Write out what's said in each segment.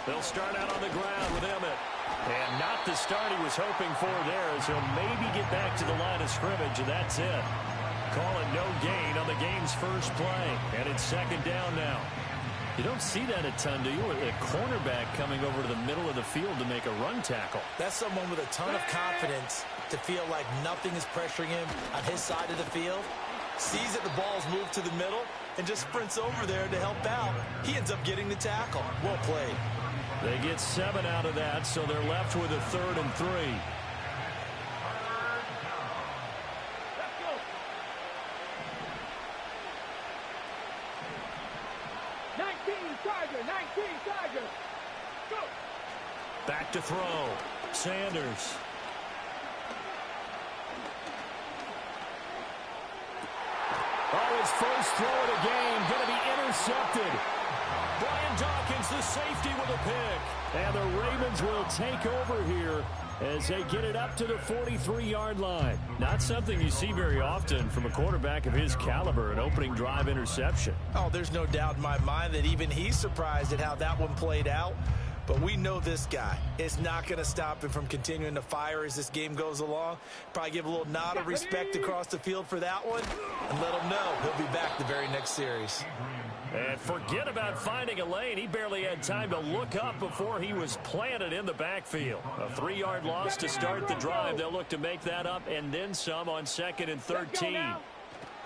They'll start out on the ground with Emmett. And not the start he was hoping for there, as he'll maybe get back to the line of scrimmage, and that's it. Call it no gain on the game's first play. And it's second down now. You don't see that a ton, do you? A cornerback coming over to the middle of the field to make a run tackle. That's someone with a ton of confidence to feel like nothing is pressuring him on his side of the field. Sees that the ball's moved to the middle and just sprints over there to help out. He ends up getting the tackle. Well played. They get 7 out of that, so they're left with a 3rd and 3. Back to throw. Sanders. Oh, his first throw of the game going to be intercepted. Brian Dawkins, the safety, with a pick. And the Ravens will take over here as they get it up to the 43-yard line. Not something you see very often from a quarterback of his caliber, an opening drive interception. Oh, there's no doubt in my mind that even he's surprised at how that one played out. But we know this guy is not going to stop him from continuing to fire as this game goes along. Probably give a little nod of respect across the field for that one and let him know he'll be back the very next series. And forget about finding a lane. He barely had time to look up before he was planted in the backfield. A 3-yard loss to start the drive. They'll look to make that up and then some on 2nd and 13.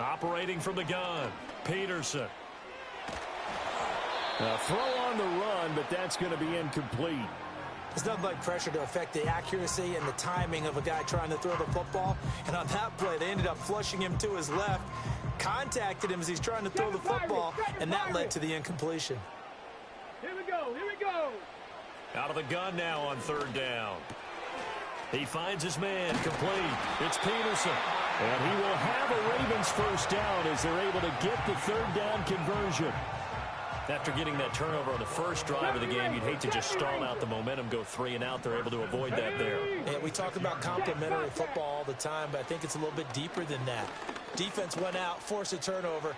Operating from the gun, Peterson. A throw on the run, but that's going to be incomplete. There's nothing like pressure to affect the accuracy and the timing of a guy trying to throw the football. And on that play, they ended up flushing him to his left, contacted him as he's trying to throw the football, and that led to the incompletion. Here we go, here we go. Out of the gun now on 3rd down. He finds his man, complete. It's Peterson. And he will have a Ravens first down as they're able to get the 3rd down conversion. After getting that turnover on the first drive of the game, you'd hate to just stall out the momentum, go 3 and out. They're able to avoid that there. Yeah, we talk about complementary football all the time, but I think it's a little bit deeper than that. Defense went out, forced a turnover,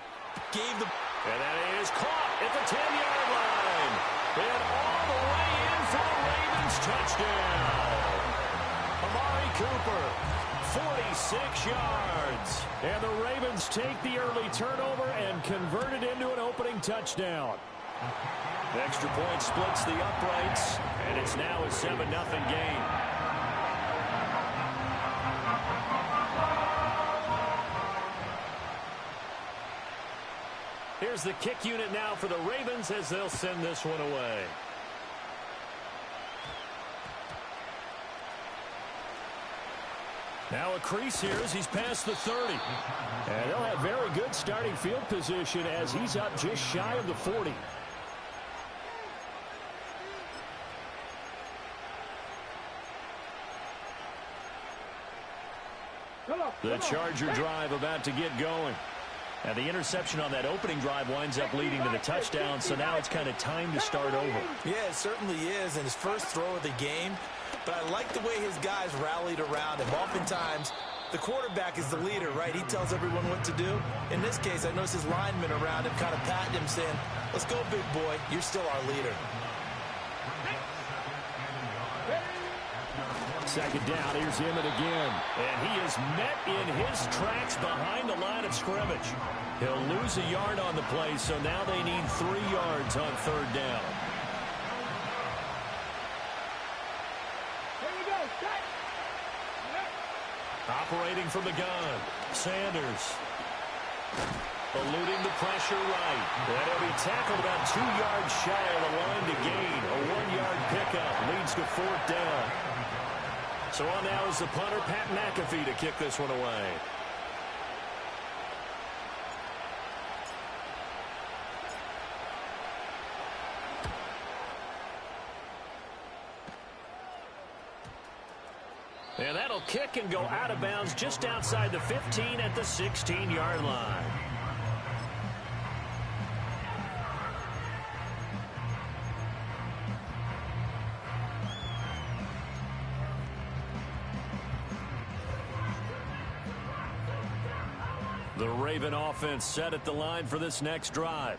gave the... And that is caught at the 10-yard line. And all the way in for the Ravens touchdown. Amari Cooper, 46 yards. And the Ravens take the early turnover and convert it into an opening touchdown. The extra point splits the uprights, and it's now a 7-0 game. Here's the kick unit now for the Ravens as they'll send this one away. Now a crease here as he's past the 30. And they'll have very good starting field position as he's up just shy of the 40. The Charger drive about to get going. And the interception on that opening drive winds up leading to the touchdown, so now it's kind of time to start over. Yeah, it certainly is, and his first throw of the game. But I like the way his guys rallied around him. Oftentimes, the quarterback is the leader, right? He tells everyone what to do. In this case, I noticed his linemen around him kind of patting him, saying, let's go, big boy. You're still our leader. Second down, here's Emmett again. And he is met in his tracks behind the line of scrimmage. He'll lose a yard on the play, so now they need 3 yards on 3rd down. Here we go, set. Operating from the gun, Sanders. Eluding the pressure right. And he'll be tackled about 2 yards shy of the line to gain. A 1-yard pickup leads to 4th down. So on now is the punter, Pat McAfee, to kick this one away. And that'll kick and go out of bounds just outside the 15 at the 16-yard line. The Raven offense set at the line for this next drive.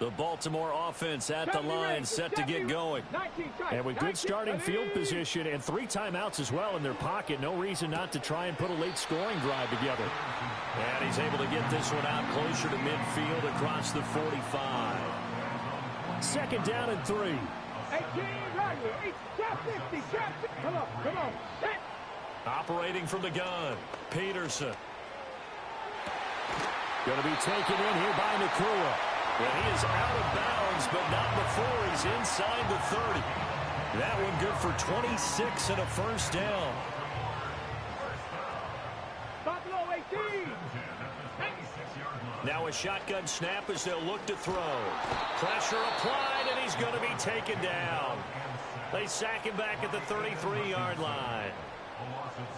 The Baltimore offense at the line, set to get going. And with good starting field position and 3 timeouts as well in their pocket, no reason not to try and put a late scoring drive together. And he's able to get this one out closer to midfield across the 45. 2nd down and 3. 18 right here. Trap 50. Come on. Set. Operating from the gun, Peterson. Going to be taken in here by Nakua. And he is out of bounds, but not before he's inside the 30. That one good for 26 and a first down. Buffalo 18. Now a shotgun snap as they'll look to throw. Pressure applied, and he's going to be taken down. They sack him back at the 33-yard line.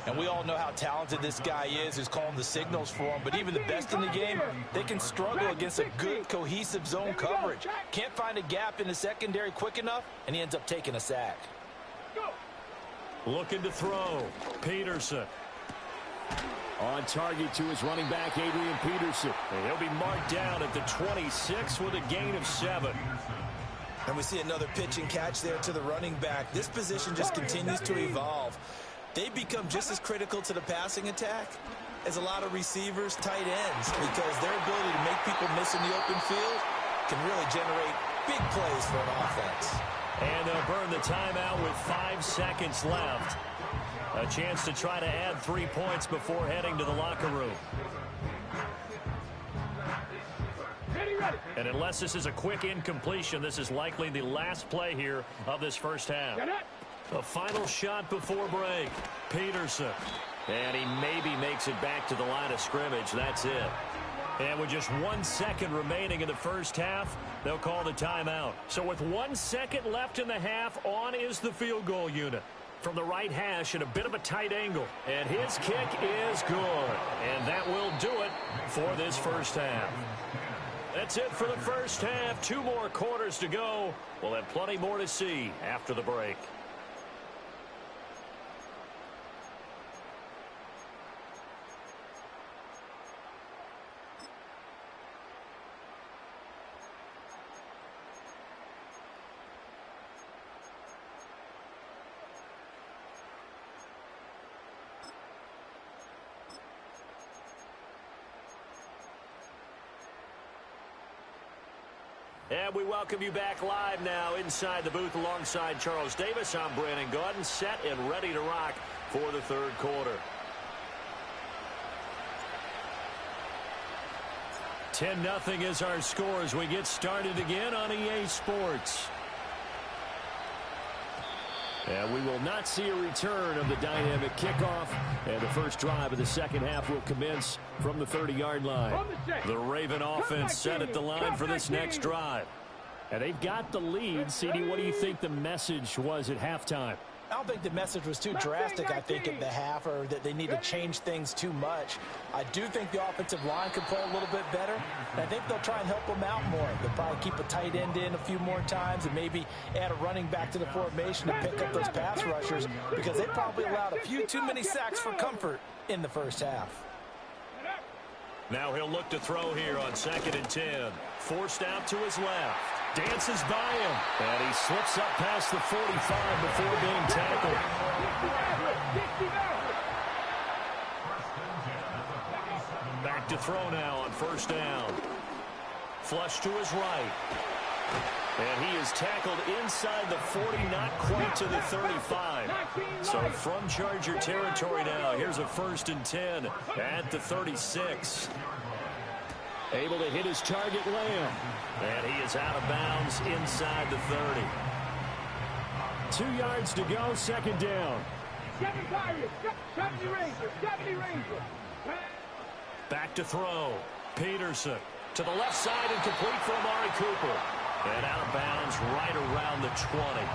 And we all know how talented this guy is who's calling the signals for him. But even the best in the game, they can struggle against a good, cohesive zone coverage. Can't find a gap in the secondary quick enough, and he ends up taking a sack. Looking to throw. Peterson. On target to his running back, Adrian Peterson. And he'll be marked down at the 26 with a gain of 7. And we see another pitch and catch there to the running back. This position just continues to evolve. They become just as critical to the passing attack as a lot of receivers, tight ends, because their ability to make people miss in the open field can really generate big plays for an offense. And they'll burn the timeout with 5 seconds left. A chance to try to add 3 points before heading to the locker room. And unless this is a quick incompletion, this is likely the last play here of this first half. A final shot before break. Peterson. And he maybe makes it back to the line of scrimmage. That's it. And with just 1 second remaining in the first half, they'll call the timeout. So with 1 second left in the half, on is the field goal unit. From the right hash at a bit of a tight angle. And his kick is good. And that will do it for this first half. That's it for the first half. 2 more quarters to go. We'll have plenty more to see after the break. And we welcome you back live now inside the booth alongside Charles Davis. I'm Brandon Gaudin, set and ready to rock for the third quarter. 10-0 is our score as we get started again on EA Sports. And we will not see a return of the dynamic kickoff. And the first drive of the second half will commence from the 30-yard line. The Raven offense set at the line for this next drive. And they've got the lead. CD, what do you think the message was at halftime? I don't think the message was too drastic, I think, at the half, or that they need to change things too much. I do think the offensive line could play a little bit better. And I think they'll try and help them out more. They'll probably keep a tight end in a few more times and maybe add a running back to the formation to pick up those pass rushers, because they probably allowed a few too many sacks for comfort in the first half. Now he'll look to throw here on 2nd and 10. Forced out to his left. Dances by him. And he slips up past the 45 before being tackled. Back to throw now on 1st down. Flush to his right. And he is tackled inside the 40, not quite to the 35. So from Charger territory now, here's a 1st and 10 at the 36. Able to hit his target, Lamb. And he is out of bounds inside the 30. 2 yards to go, 2nd down. 70 Rangers. Back to throw. Peterson to the left side and complete for Amari Cooper. And out of bounds right around the 20.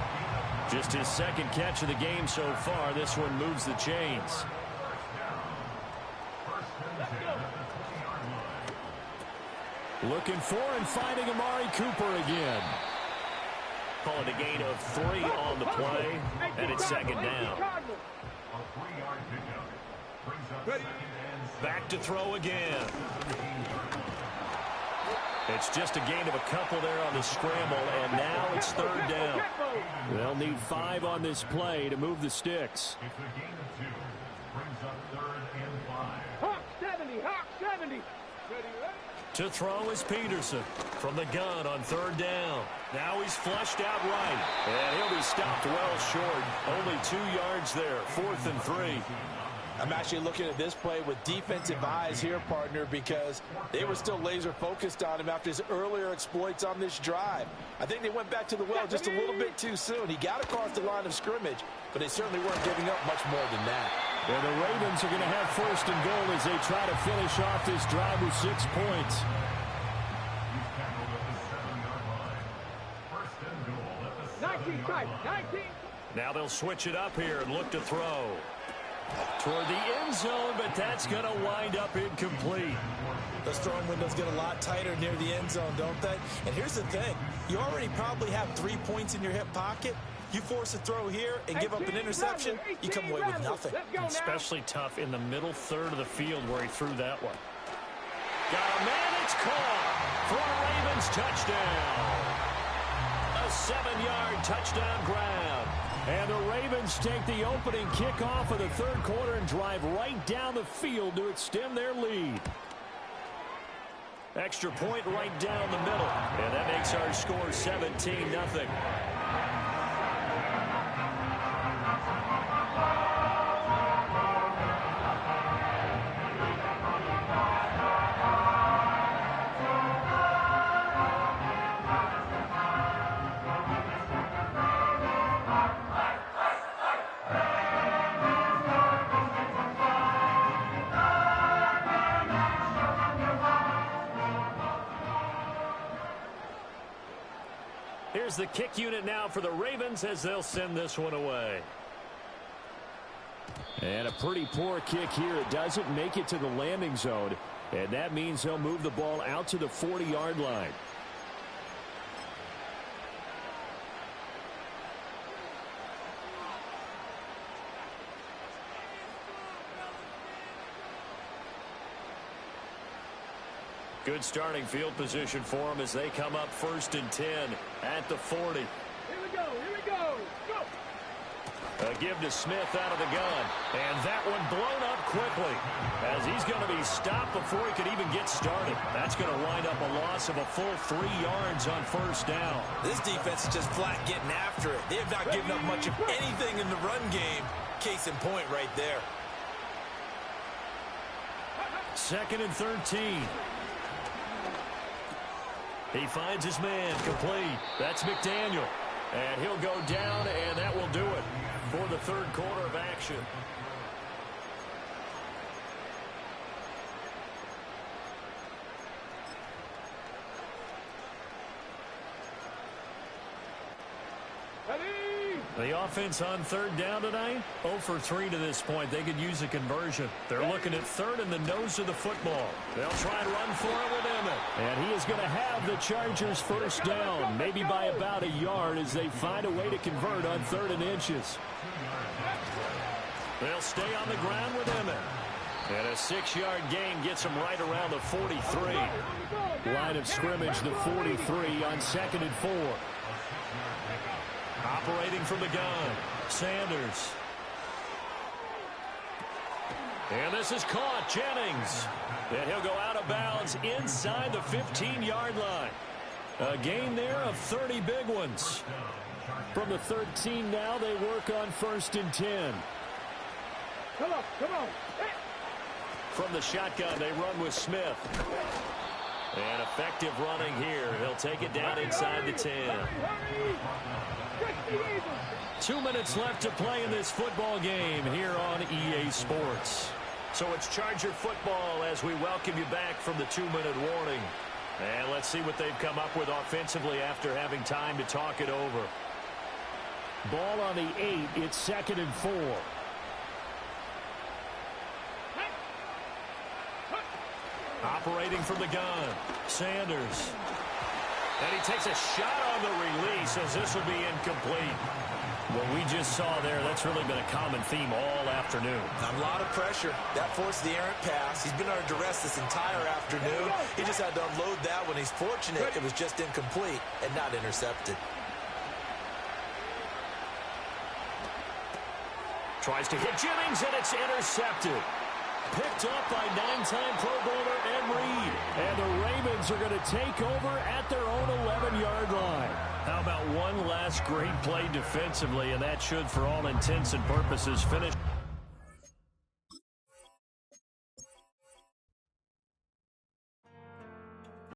Just his 2nd catch of the game so far. This one moves the chains. Looking for and finding Amari Cooper again. Call it a gain of 3 on the play, and it's 2nd down. Back to throw again. It's just a gain of a couple there on the scramble, and now it's third down. They'll need 5 on this play to move the sticks. It's a gain of 2. Brings up 3rd and 5. Hawk 70, Hawk 70. Ready, ready? To throw is Peterson from the gun on third down. Now he's flushed out right, and he'll be stopped well short. Only 2 yards there, 4th and 3. I'm actually looking at this play with defensive eyes here, partner, because they were still laser focused on him after his earlier exploits on this drive. I think they went back to the well just a little bit too soon. He got across the line of scrimmage, but they certainly weren't giving up much more than that. And the Ravens are going to have 1st and goal as they try to finish off this drive with 6 points. He's tackled at the 7-yard line. 1st and goal at the 19 tight, 19. Now they'll switch it up here and look to throw. Toward the end zone, but that's going to wind up incomplete. Those throwing windows get a lot tighter near the end zone, don't they? And here's the thing. You already probably have 3 points in your hip pocket. You force a throw here and give up an interception, you come away with nothing. Especially tough in the middle third of the field where he threw that one. Got a man, it's caught for a Ravens touchdown. A 7-yard touchdown grab. And the Ravens take the opening kickoff of the third quarter and drive right down the field to extend their lead. Extra point right down the middle. And that makes our score 17-0. Here's the kick unit now for the Ravens as they'll send this one away. And a pretty poor kick here. It doesn't make it to the landing zone. And that means they'll move the ball out to the 40-yard line. Good starting field position for them as they come up 1st and 10 at the 40. Here we go, here we go. Go. A give to Smith out of the gun. And that one blown up quickly as he's going to be stopped before he could even get started. That's going to wind up a loss of a full 3 yards on 1st down. This defense is just flat getting after it. They have not given up much of anything in the run game. Case in point right there. 2nd and 13. He finds his man complete. That's McDaniel. And he'll go down, and that will do it for the third quarter of action. The offense on 3rd down tonight, 0 for 3 to this point. They could use a conversion. They're looking at 3rd and the nose of the football. They'll try and run for it with Emmett. And he is going to have the Chargers 1st down, maybe by about a yard as they find a way to convert on 3rd and inches. They'll stay on the ground with Emmett. And a 6-yard gain gets him right around the 43. Line of scrimmage, the 43 on 2nd and 4. Operating from the gun, Sanders. And this is caught, Jennings. And he'll go out of bounds inside the 15-yard line. A gain there of 30 big ones. From the 13 now, they work on 1st and 10. Come on, come on. Hey. From the shotgun, they run with Smith. And effective running here. He'll take it down inside the 10. Hurry. 2 minutes left to play in this football game here on EA Sports. So it's Charger football as we welcome you back from the 2-minute warning. And let's see what they've come up with offensively after having time to talk it over. Ball on the 8. It's 2nd and 4. Operating from the gun, Sanders. And he takes a shot on the release as this will be incomplete. What we just saw there, that's really been a common theme all afternoon. A lot of pressure. That forced the errant pass. He's been under duress this entire afternoon. He just had to unload that one. He's fortunate it was just incomplete and not intercepted. Tries to hit Jennings, and it's intercepted. Picked up by 9-time Pro Bowler Ed Reed. And the Ravens are going to take over at their own 11-yard line. How about one last great play defensively, and that should, for all intents and purposes, finish.